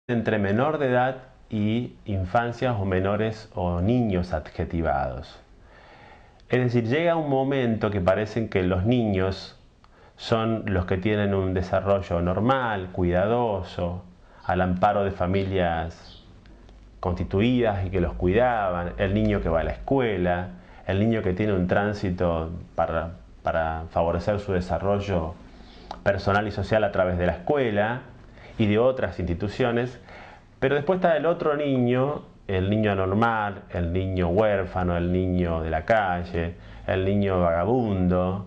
entre menor de edad y infancias o menores o niños adjetivados. Es decir, llega un momento que parecen que los niños son los que tienen un desarrollo normal, cuidadoso, al amparo de familias constituidas y que los cuidaban, el niño que va a la escuela, el niño que tiene un tránsito para favorecer su desarrollo personal y social a través de la escuela y de otras instituciones, pero después está el otro niño, el niño anormal, el niño huérfano, el niño de la calle, el niño vagabundo,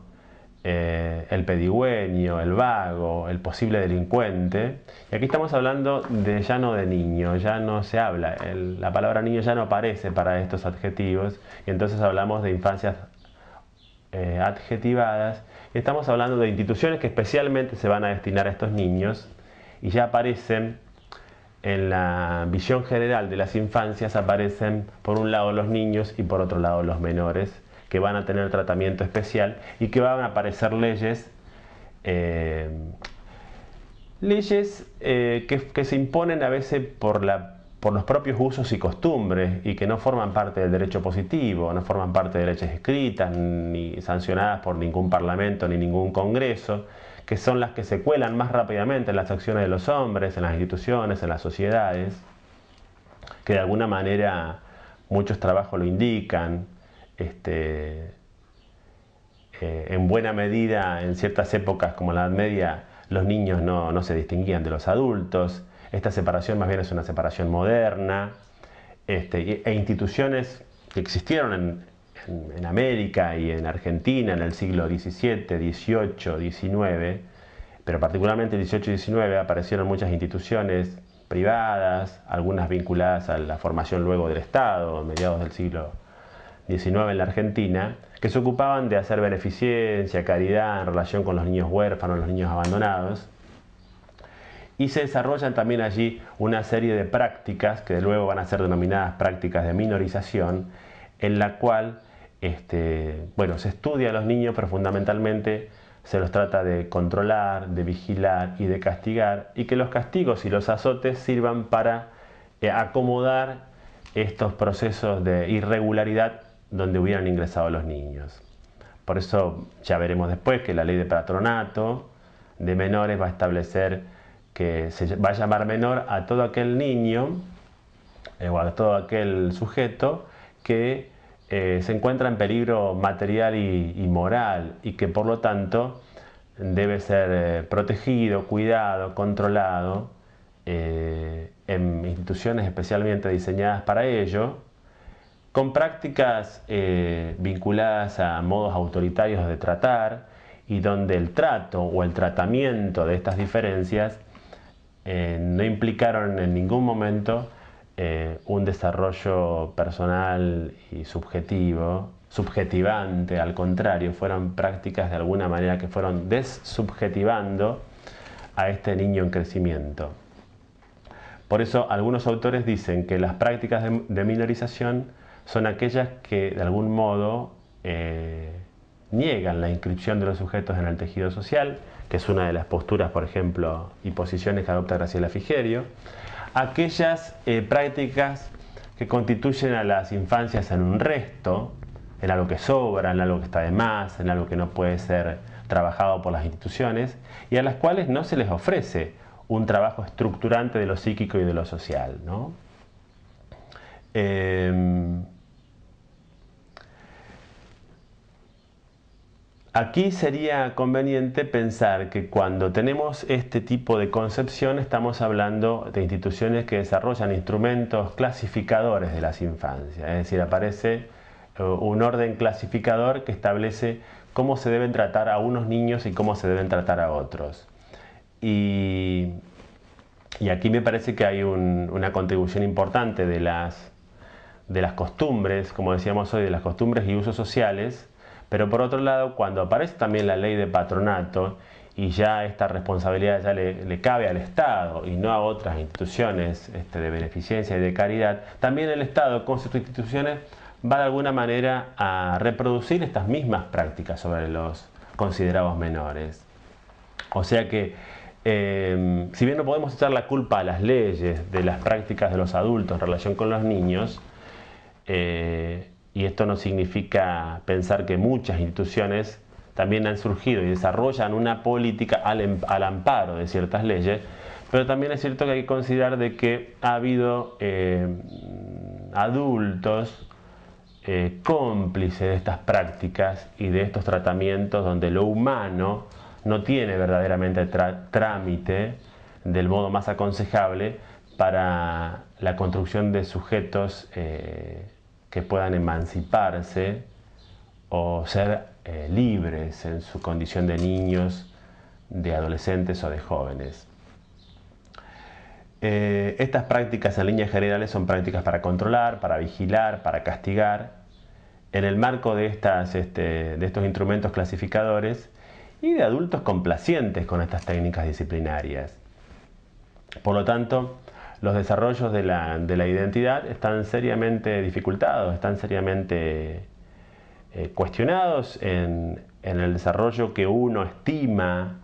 el pedigüeño, el vago, el posible delincuente. Y aquí estamos hablando ya no de niño, ya no se habla, la palabra niño ya no aparece para estos adjetivos, y entonces hablamos de infancias adjetivadas, y estamos hablando de instituciones que especialmente se van a destinar a estos niños, y ya aparecen en la visión general de las infancias, aparecen por un lado los niños y por otro lado los menores, que van a tener tratamiento especial y que van a aparecer leyes que se imponen a veces por los propios usos y costumbres y que no forman parte del derecho positivo, no forman parte de leyes escritas ni sancionadas por ningún parlamento ni ningún congreso, que son las que se cuelan más rápidamente en las acciones de los hombres, en las instituciones, en las sociedades, que de alguna manera muchos trabajos lo indican. En buena medida, en ciertas épocas como la Edad Media, los niños no se distinguían de los adultos. Esta separación más bien es una separación moderna, e instituciones que existieron en América y en Argentina en el siglo XVII, XVIII, XIX, pero particularmente en XVIII y XIX aparecieron muchas instituciones privadas, algunas vinculadas a la formación luego del Estado, a mediados del siglo XIX en la Argentina, que se ocupaban de hacer beneficencia, caridad en relación con los niños huérfanos, los niños abandonados. Y se desarrollan también allí una serie de prácticas que luego van a ser denominadas prácticas de minorización, en la cual se estudia a los niños, pero fundamentalmente se los trata de controlar, de vigilar y de castigar, y que los castigos y los azotes sirvan para acomodar estos procesos de irregularidad donde hubieran ingresado los niños. Por eso ya veremos después que la ley de patronato de menores va a establecer que se va a llamar menor a todo aquel niño o a todo aquel sujeto que se encuentra en peligro material y moral, y que por lo tanto debe ser protegido, cuidado, controlado en instituciones especialmente diseñadas para ello, con prácticas vinculadas a modos autoritarios de tratar, y donde el trato o el tratamiento de estas diferencias no implicaron en ningún momento un desarrollo personal y subjetivante, al contrario, fueron prácticas de alguna manera que fueron dessubjetivando a este niño en crecimiento. Por eso algunos autores dicen que las prácticas de minorización son aquellas que de algún modo niegan la inscripción de los sujetos en el tejido social, que es una de las posturas, por ejemplo, y posiciones que adopta Graciela Frigerio. Aquellas prácticas que constituyen a las infancias en un resto, en algo que sobra, en algo que está de más, en algo que no puede ser trabajado por las instituciones, y a las cuales no se les ofrece un trabajo estructurante de lo psíquico y de lo social, ¿no? Aquí sería conveniente pensar que cuando tenemos este tipo de concepción estamos hablando de instituciones que desarrollan instrumentos clasificadores de las infancias, es decir, aparece un orden clasificador que establece cómo se deben tratar a unos niños y cómo se deben tratar a otros. Y aquí me parece que hay una contribución importante de las costumbres, como decíamos hoy, de las costumbres y usos sociales. Pero por otro lado, cuando aparece también la ley de patronato y ya esta responsabilidad ya le cabe al Estado y no a otras instituciones de beneficencia y de caridad, también el Estado con sus instituciones va de alguna manera a reproducir estas mismas prácticas sobre los considerados menores. O sea que si bien no podemos echar la culpa a las leyes de las prácticas de los adultos en relación con los niños, y esto no significa pensar que muchas instituciones también han surgido y desarrollan una política al amparo de ciertas leyes, pero también es cierto que hay que considerar de que ha habido adultos cómplices de estas prácticas y de estos tratamientos donde lo humano no tiene verdaderamente trámite del modo más aconsejable para la construcción de sujetos que puedan emanciparse o ser libres en su condición de niños, de adolescentes o de jóvenes. Estas prácticas en líneas generales son prácticas para controlar, para vigilar, para castigar, en el marco de estos instrumentos clasificadores y de adultos complacientes con estas técnicas disciplinarias. Por lo tanto, los desarrollos de la identidad están seriamente dificultados, están seriamente cuestionados en el desarrollo que uno estima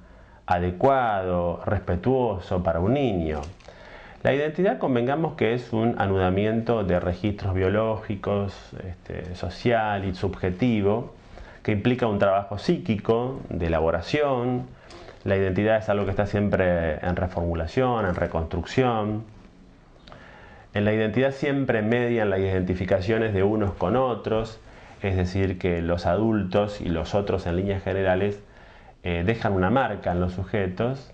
adecuado, respetuoso para un niño. La identidad, convengamos que es un anudamiento de registros biológicos, social y subjetivo, que implica un trabajo psíquico, de elaboración. La identidad es algo que está siempre en reformulación, en reconstrucción. En la identidad siempre median las identificaciones de unos con otros, es decir, que los adultos y los otros en líneas generales dejan una marca en los sujetos.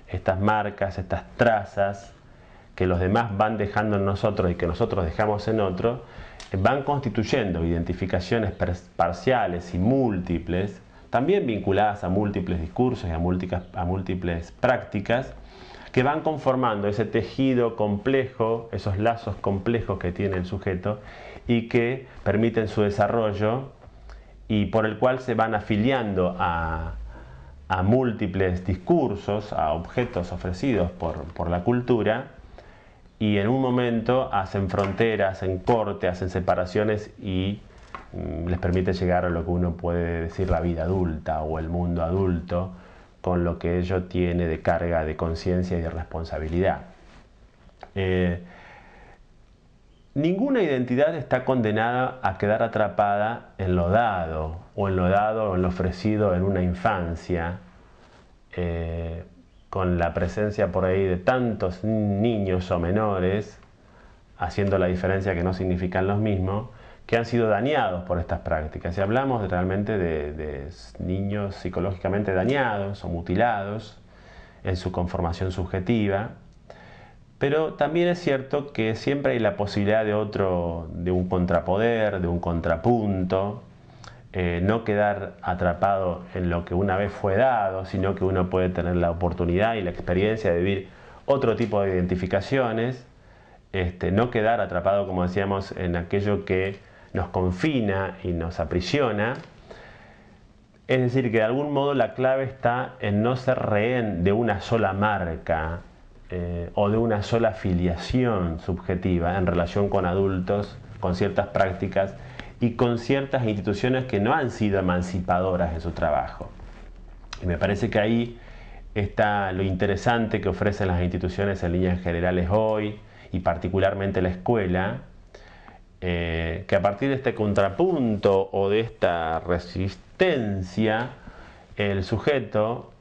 Estas marcas, estas trazas que los demás van dejando en nosotros y que nosotros dejamos en otros, van constituyendo identificaciones parciales y múltiples, también vinculadas a múltiples discursos y a múltiples prácticas, que van conformando ese tejido complejo, esos lazos complejos que tiene el sujeto y que permiten su desarrollo y por el cual se van afiliando a múltiples discursos, a objetos ofrecidos por la cultura, y en un momento hacen fronteras, hacen corte, hacen separaciones y les permite llegar a lo que uno puede decir la vida adulta o el mundo adulto, con lo que ello tiene de carga de conciencia y de responsabilidad. Ninguna identidad está condenada a quedar atrapada en lo dado o en lo ofrecido en una infancia, con la presencia por ahí de tantos niños o menores, haciendo la diferencia que no significan los mismos, que han sido dañados por estas prácticas. Y hablamos realmente de niños psicológicamente dañados o mutilados en su conformación subjetiva. Pero también es cierto que siempre hay la posibilidad de un contrapoder, de un contrapunto, no quedar atrapado en lo que una vez fue dado, sino que uno puede tener la oportunidad y la experiencia de vivir otro tipo de identificaciones, no quedar atrapado, como decíamos, en aquello que nos confina y nos aprisiona. Es decir, que de algún modo la clave está en no ser rehén de una sola marca o de una sola filiación subjetiva en relación con adultos, con ciertas prácticas y con ciertas instituciones que no han sido emancipadoras en su trabajo. Y me parece que ahí está lo interesante que ofrecen las instituciones en líneas generales hoy, y particularmente la escuela, que a partir de este contrapunto o de esta resistencia, el sujeto